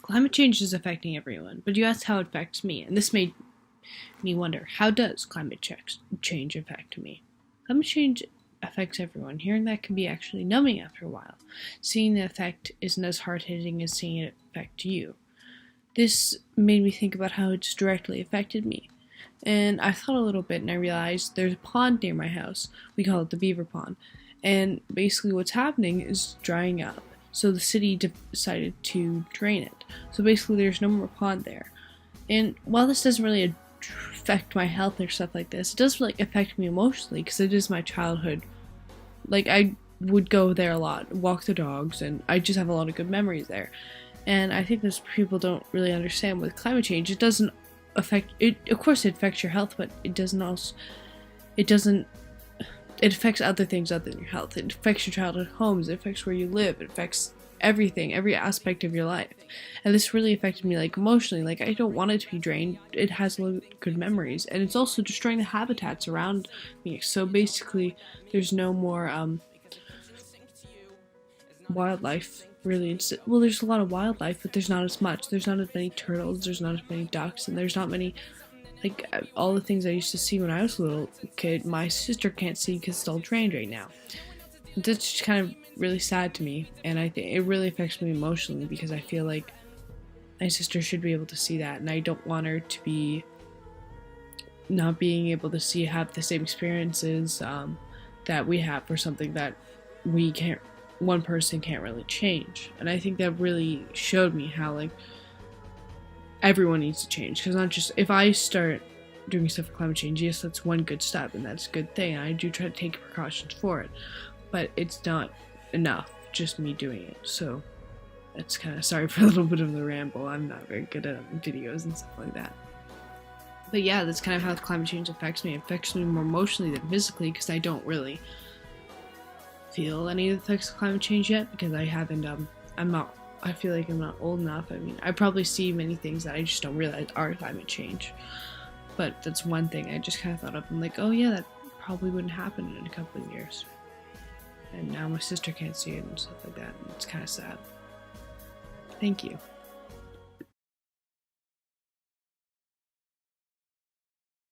Climate change is affecting everyone, but you asked how it affects me, and this made me wonder, how does change affect me? Climate change affects everyone. Hearing that can be actually numbing after a while. Seeing the effect isn't as hard hitting as seeing it affect you. This made me think about how it's directly affected me. And I thought a little bit and I realized there's a pond near my house. We call it the Beaver Pond. And basically, what's happening is drying up. So the city decided to drain it. So basically, there's no more pond there. And while this doesn't really affect my health or stuff like this, it does like affect me emotionally because it is my childhood. Like I would go there a lot, walk the dogs, and I just have a lot of good memories there. And I think most people don't really understand with climate change. It doesn't affect it. Of course, it affects your health, but it doesn't also. It doesn't. It affects other things other than your health. It affects your childhood homes. It affects where you live. It affects everything, every aspect of your life. And this really affected me, like emotionally. Like I don't want it to be drained. It has a lot of good memories, and it's also destroying the habitats around me. So basically, there's no more wildlife. Really, well, there's a lot of wildlife, but there's not as much. There's not as many turtles. There's not as many ducks, and there's not many. Like all the things I used to see when I was a little kid, my sister can't see because it's all drained right now. That's just kind of really sad to me, and I think it really affects me emotionally because I feel like my sister should be able to see that, and I don't want her to be not being able to have the same experiences that we have for something that we can't. One person can't really change, and I think that really showed me how like everyone needs to change, because not just if I start doing stuff for climate change, yes, that's one good step and that's a good thing, and I do try to take precautions for it, but it's not enough just me doing it. So that's kind of, sorry for a little bit of the ramble. I'm not very good at videos and stuff like that, but yeah, that's kind of how climate change affects me. It affects me more emotionally than physically because I don't really feel any of the effects of climate change yet because I haven't I feel like I'm not old enough. I mean, I probably see many things that I just don't realize are climate change. But that's one thing I just kind of thought of. I'm like, oh yeah, that probably wouldn't happen in a couple of years. And now my sister can't see it and stuff like that. And it's kind of sad. Thank you.